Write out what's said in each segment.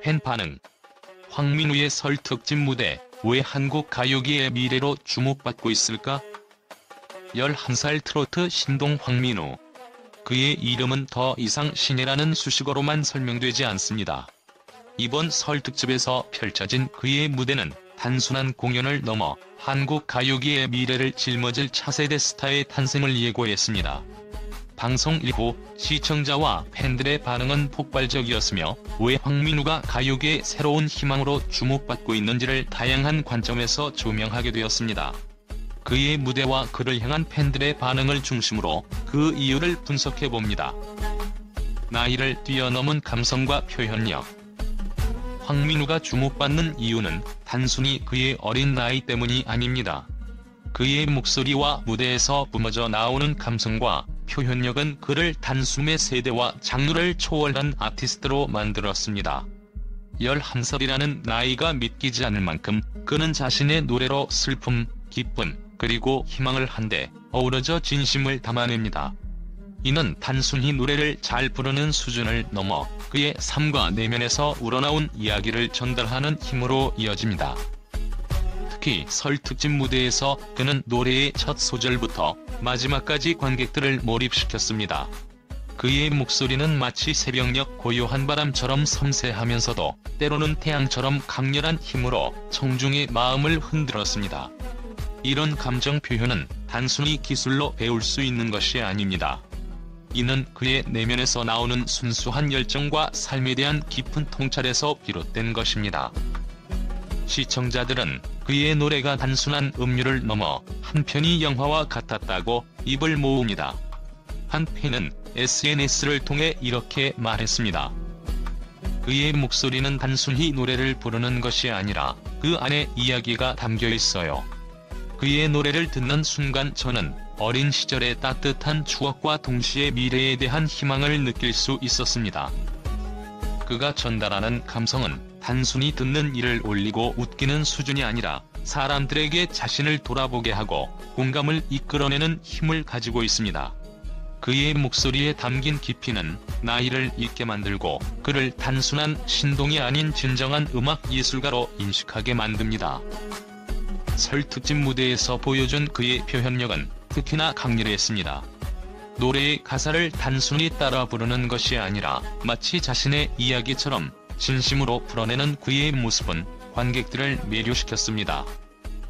팬 반응. 황민우의 설 특집 무대, 왜 한국 가요계의 미래로 주목받고 있을까? 11살 트로트 신동 황민우. 그의 이름은 더 이상 신예라는 수식어로만 설명되지 않습니다. 이번 설 특집에서 펼쳐진 그의 무대는 단순한 공연을 넘어 한국 가요계의 미래를 짊어질 차세대 스타의 탄생을 예고했습니다. 방송 이후 시청자와 팬들의 반응은 폭발적이었으며 왜 황민우가 가요계의 새로운 희망으로 주목받고 있는지를 다양한 관점에서 조명하게 되었습니다. 그의 무대와 그를 향한 팬들의 반응을 중심으로 그 이유를 분석해봅니다. 나이를 뛰어넘은 감성과 표현력. 황민우가 주목받는 이유는 단순히 그의 어린 나이 때문이 아닙니다. 그의 목소리와 무대에서 뿜어져 나오는 감성과 표현력은 그를 단숨에 세대와 장르를 초월한 아티스트로 만들었습니다. 11살이라는 나이가 믿기지 않을 만큼 그는 자신의 노래로 슬픔, 기쁨, 그리고 희망을 한데 어우러져 진심을 담아냅니다. 이는 단순히 노래를 잘 부르는 수준을 넘어 그의 삶과 내면에서 우러나온 이야기를 전달하는 힘으로 이어집니다. 특히 설 특집 무대에서 그는 노래의 첫 소절부터 마지막까지 관객들을 몰입시켰습니다. 그의 목소리는 마치 새벽녘 고요한 바람처럼 섬세하면서도 때로는 태양처럼 강렬한 힘으로 청중의 마음을 흔들었습니다. 이런 감정 표현은 단순히 기술로 배울 수 있는 것이 아닙니다. 이는 그의 내면에서 나오는 순수한 열정과 삶에 대한 깊은 통찰에서 비롯된 것입니다. 시청자들은 그의 노래가 단순한 음유를 넘어 한편의 영화와 같았다고 입을 모읍니다. 한 팬은 SNS를 통해 이렇게 말했습니다. 그의 목소리는 단순히 노래를 부르는 것이 아니라 그 안에 이야기가 담겨 있어요. 그의 노래를 듣는 순간 저는 어린 시절의 따뜻한 추억과 동시에 미래에 대한 희망을 느낄 수 있었습니다. 그가 전달하는 감성은 단순히 듣는 이를 울리고 웃기는 수준이 아니라 사람들에게 자신을 돌아보게 하고 공감을 이끌어내는 힘을 가지고 있습니다. 그의 목소리에 담긴 깊이는 나이를 잊게 만들고 그를 단순한 신동이 아닌 진정한 음악 예술가로 인식하게 만듭니다. 설 특집 무대에서 보여준 그의 표현력은 특히나 강렬했습니다. 노래의 가사를 단순히 따라 부르는 것이 아니라 마치 자신의 이야기처럼 진심으로 풀어내는 그의 모습은 관객들을 매료시켰습니다.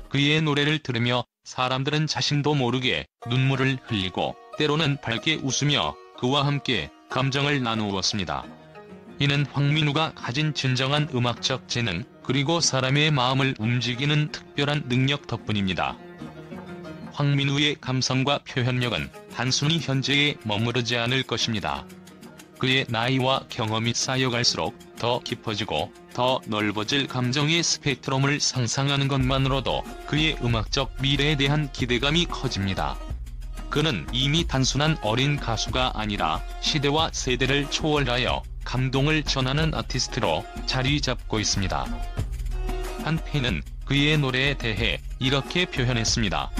그의 노래를 들으며 사람들은 자신도 모르게 눈물을 흘리고 때로는 밝게 웃으며 그와 함께 감정을 나누었습니다. 이는 황민우가 가진 진정한 음악적 재능 그리고 사람의 마음을 움직이는 특별한 능력 덕분입니다. 황민우의 감성과 표현력은 단순히 현재에 머무르지 않을 것입니다. 그의 나이와 경험이 쌓여갈수록 더 깊어지고 더 넓어질 감정의 스펙트럼을 상상하는 것만으로도 그의 음악적 미래에 대한 기대감이 커집니다. 그는 이미 단순한 어린 가수가 아니라 시대와 세대를 초월하여 감동을 전하는 아티스트로 자리 잡고 있습니다. 한 팬은 그의 노래에 대해 이렇게 표현했습니다.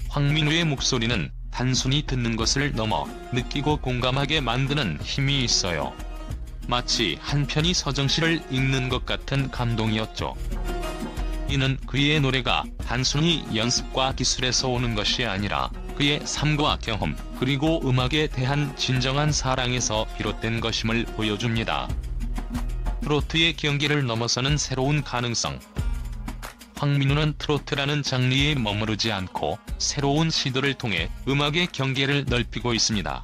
황민우의 목소리는 단순히 듣는 것을 넘어 느끼고 공감하게 만드는 힘이 있어요. 마치 한 편의 서정시를 읽는 것 같은 감동이었죠. 이는 그의 노래가 단순히 연습과 기술에서 오는 것이 아니라 그의 삶과 경험 그리고 음악에 대한 진정한 사랑에서 비롯된 것임을 보여줍니다. 트로트의 경계를 넘어서는 새로운 가능성. 황민우는 트로트라는 장르에 머무르지 않고 새로운 시도를 통해 음악의 경계를 넓히고 있습니다.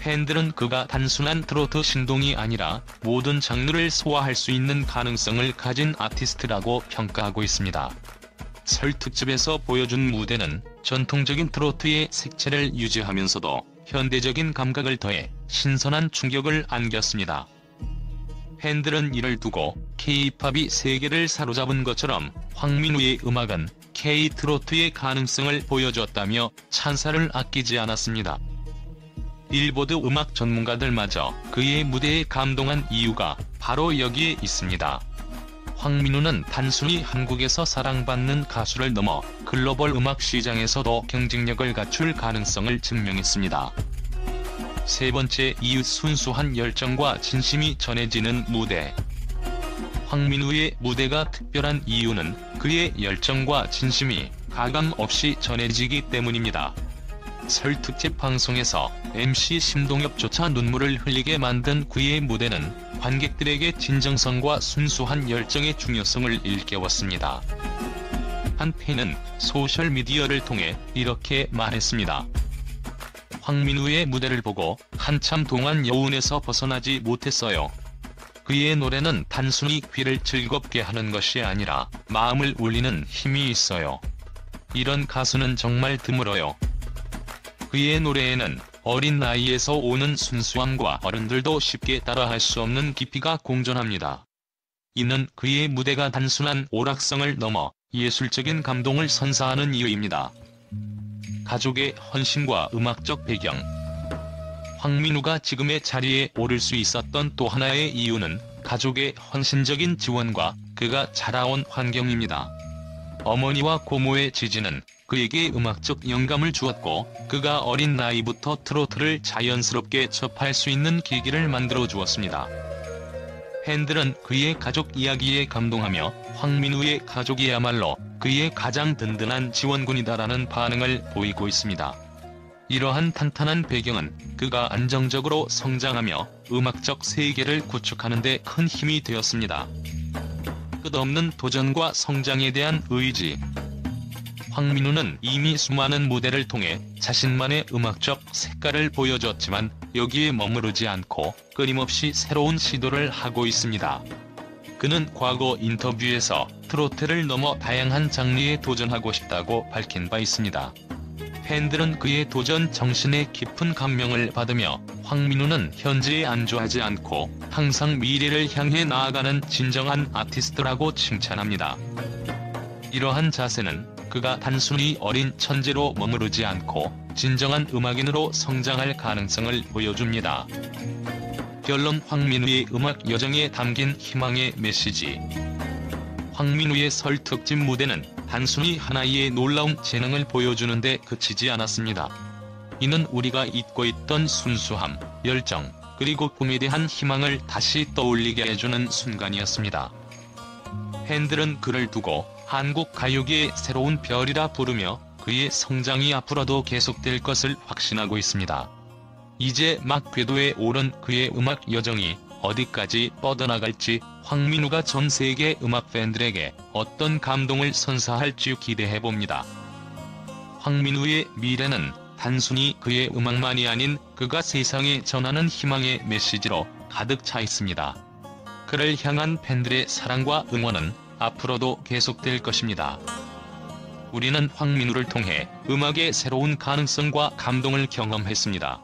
팬들은 그가 단순한 트로트 신동이 아니라 모든 장르를 소화할 수 있는 가능성을 가진 아티스트라고 평가하고 있습니다. 설 특집에서 보여준 무대는 전통적인 트로트의 색채를 유지하면서도 현대적인 감각을 더해 신선한 충격을 안겼습니다. 팬들은 이를 두고 K-팝이 세계를 사로잡은 것처럼 황민우의 음악은 K-트로트의 가능성을 보여줬다며 찬사를 아끼지 않았습니다. 빌보드 음악 전문가들마저 그의 무대에 감동한 이유가 바로 여기에 있습니다. 황민우는 단순히 한국에서 사랑받는 가수를 넘어 글로벌 음악 시장에서도 경쟁력을 갖출 가능성을 증명했습니다. 세 번째 이유, 순수한 열정과 진심이 전해지는 무대. 황민우의 무대가 특별한 이유는 그의 열정과 진심이 가감 없이 전해지기 때문입니다. 설 특집 방송에서 MC 심동엽조차 눈물을 흘리게 만든 그의 무대는 관객들에게 진정성과 순수한 열정의 중요성을 일깨웠습니다. 한 팬은 소셜미디어를 통해 이렇게 말했습니다. 황민우의 무대를 보고 한참 동안 여운에서 벗어나지 못했어요. 그의 노래는 단순히 귀를 즐겁게 하는 것이 아니라 마음을 울리는 힘이 있어요. 이런 가수는 정말 드물어요. 그의 노래에는 어린 나이에서 오는 순수함과 어른들도 쉽게 따라할 수 없는 깊이가 공존합니다. 이는 그의 무대가 단순한 오락성을 넘어 예술적인 감동을 선사하는 이유입니다. 가족의 헌신과 음악적 배경. 황민우가 지금의 자리에 오를 수 있었던 또 하나의 이유는 가족의 헌신적인 지원과 그가 자라온 환경입니다. 어머니와 고모의 지지는 그에게 음악적 영감을 주었고 그가 어린 나이부터 트로트를 자연스럽게 접할 수 있는 계기를 만들어 주었습니다. 팬들은 그의 가족 이야기에 감동하며 황민우의 가족이야말로 그의 가장 든든한 지원군이다라는 반응을 보이고 있습니다. 이러한 탄탄한 배경은 그가 안정적으로 성장하며 음악적 세계를 구축하는 데 큰 힘이 되었습니다. 끝없는 도전과 성장에 대한 의지. 황민우는 이미 수많은 무대를 통해 자신만의 음악적 색깔을 보여줬지만 여기에 머무르지 않고 끊임없이 새로운 시도를 하고 있습니다. 그는 과거 인터뷰에서 트로트를 넘어 다양한 장르에 도전하고 싶다고 밝힌 바 있습니다. 팬들은 그의 도전 정신에 깊은 감명을 받으며 황민우는 현재에 안주하지 않고 항상 미래를 향해 나아가는 진정한 아티스트라고 칭찬합니다. 이러한 자세는 그가 단순히 어린 천재로 머무르지 않고 진정한 음악인으로 성장할 가능성을 보여줍니다. 결론. 황민우의 음악 여정에 담긴 희망의 메시지. 황민우의 설 특집 무대는 단순히 하나의 놀라운 재능을 보여주는데 그치지 않았습니다. 이는 우리가 잊고 있던 순수함, 열정, 그리고 꿈에 대한 희망을 다시 떠올리게 해주는 순간이었습니다. 팬들은 그를 두고 한국 가요계의 새로운 별이라 부르며 그의 성장이 앞으로도 계속될 것을 확신하고 있습니다. 이제 막 궤도에 오른 그의 음악 여정이 어디까지 뻗어나갈지 황민우가 전 세계 음악 팬들에게 어떤 감동을 선사할지 기대해봅니다. 황민우의 미래는 단순히 그의 음악만이 아닌 그가 세상에 전하는 희망의 메시지로 가득 차 있습니다. 그를 향한 팬들의 사랑과 응원은 앞으로도 계속될 것입니다. 우리는 황민우를 통해 음악의 새로운 가능성과 감동을 경험했습니다.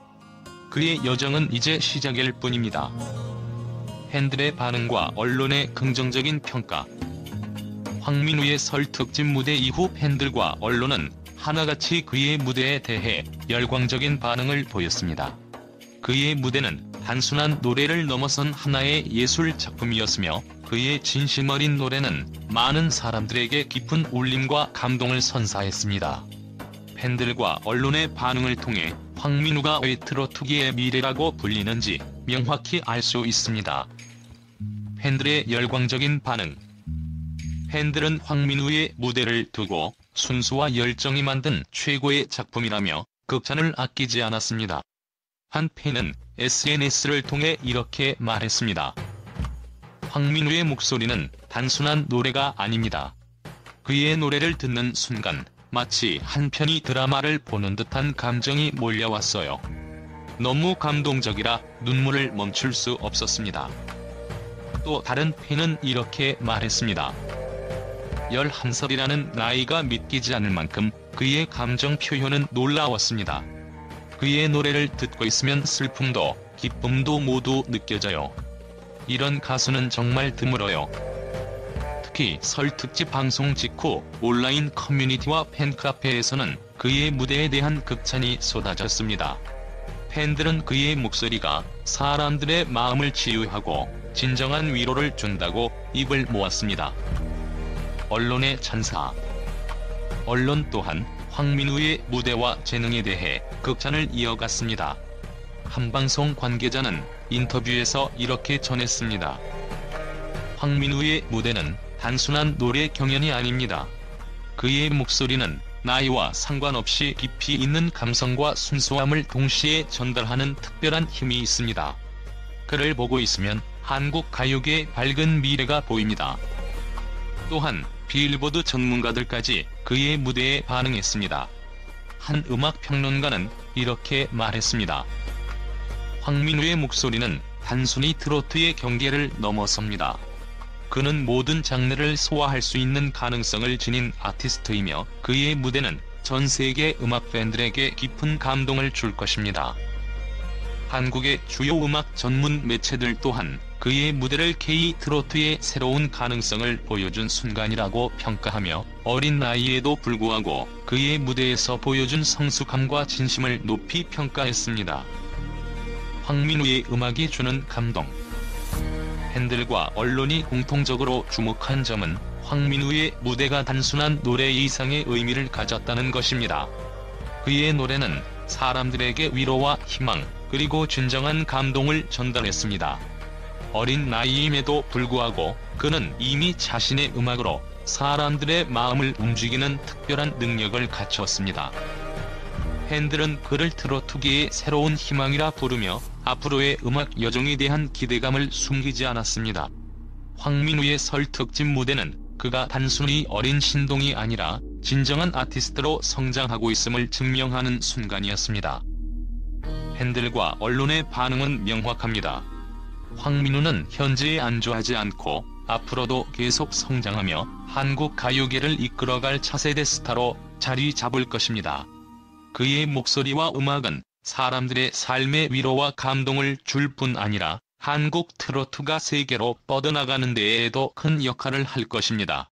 그의 여정은 이제 시작일 뿐입니다. 팬들의 반응과 언론의 긍정적인 평가. 황민우의 설 특집 무대 이후 팬들과 언론은 하나같이 그의 무대에 대해 열광적인 반응을 보였습니다. 그의 무대는 단순한 노래를 넘어선 하나의 예술 작품이었으며 그의 진심 어린 노래는 많은 사람들에게 깊은 울림과 감동을 선사했습니다. 팬들과 언론의 반응을 통해 황민우가 왜 트로트계의 미래라고 불리는지 명확히 알 수 있습니다. 팬들의 열광적인 반응. 팬들은 황민우의 무대를 두고 순수와 열정이 만든 최고의 작품이라며 극찬을 아끼지 않았습니다. 한 팬은 SNS를 통해 이렇게 말했습니다. 황민우의 목소리는 단순한 노래가 아닙니다. 그의 노래를 듣는 순간 마치 한 편의 드라마를 보는 듯한 감정이 몰려왔어요. 너무 감동적이라 눈물을 멈출 수 없었습니다. 또 다른 팬은 이렇게 말했습니다. 11살이라는 나이가 믿기지 않을 만큼 그의 감정 표현은 놀라웠습니다. 그의 노래를 듣고 있으면 슬픔도 기쁨도 모두 느껴져요. 이런 가수는 정말 드물어요. 특히 설 특집 방송 직후 온라인 커뮤니티와 팬카페에서는 그의 무대에 대한 극찬이 쏟아졌습니다. 팬들은 그의 목소리가 사람들의 마음을 치유하고 진정한 위로를 준다고 입을 모았습니다. 언론의 찬사. 언론 또한 황민우의 무대와 재능에 대해 극찬을 이어갔습니다. 한 방송 관계자는 인터뷰에서 이렇게 전했습니다. 황민우의 무대는 단순한 노래 경연이 아닙니다. 그의 목소리는 나이와 상관없이 깊이 있는 감성과 순수함을 동시에 전달하는 특별한 힘이 있습니다. 그를 보고 있으면 한국 가요계의 밝은 미래가 보입니다. 또한 빌보드 전문가들까지 그의 무대에 반응했습니다. 한 음악평론가는 이렇게 말했습니다. 황민우의 목소리는 단순히 트로트의 경계를 넘어섭니다. 그는 모든 장르를 소화할 수 있는 가능성을 지닌 아티스트이며 그의 무대는 전 세계 음악 팬들에게 깊은 감동을 줄 것입니다. 한국의 주요 음악 전문 매체들 또한 그의 무대를 K-트로트의 새로운 가능성을 보여준 순간이라고 평가하며 어린 나이에도 불구하고 그의 무대에서 보여준 성숙함과 진심을 높이 평가했습니다. 황민우의 음악이 주는 감동. 팬들과 언론이 공통적으로 주목한 점은 황민우의 무대가 단순한 노래 이상의 의미를 가졌다는 것입니다. 그의 노래는 사람들에게 위로와 희망, 그리고 진정한 감동을 전달했습니다. 어린 나이임에도 불구하고 그는 이미 자신의 음악으로 사람들의 마음을 움직이는 특별한 능력을 갖췄습니다. 팬들은 그를 트로트계의 새로운 희망이라 부르며 앞으로의 음악 여정에 대한 기대감을 숨기지 않았습니다. 황민우의 설 특집 무대는 그가 단순히 어린 신동이 아니라 진정한 아티스트로 성장하고 있음을 증명하는 순간이었습니다. 팬들과 언론의 반응은 명확합니다. 황민우는 현재에 안주하지 않고 앞으로도 계속 성장하며 한국 가요계를 이끌어갈 차세대 스타로 자리 잡을 것입니다. 그의 목소리와 음악은 사람들의 삶의 위로와 감동을 줄 뿐 아니라 한국 트로트가 세계로 뻗어나가는 데에도 큰 역할을 할 것입니다.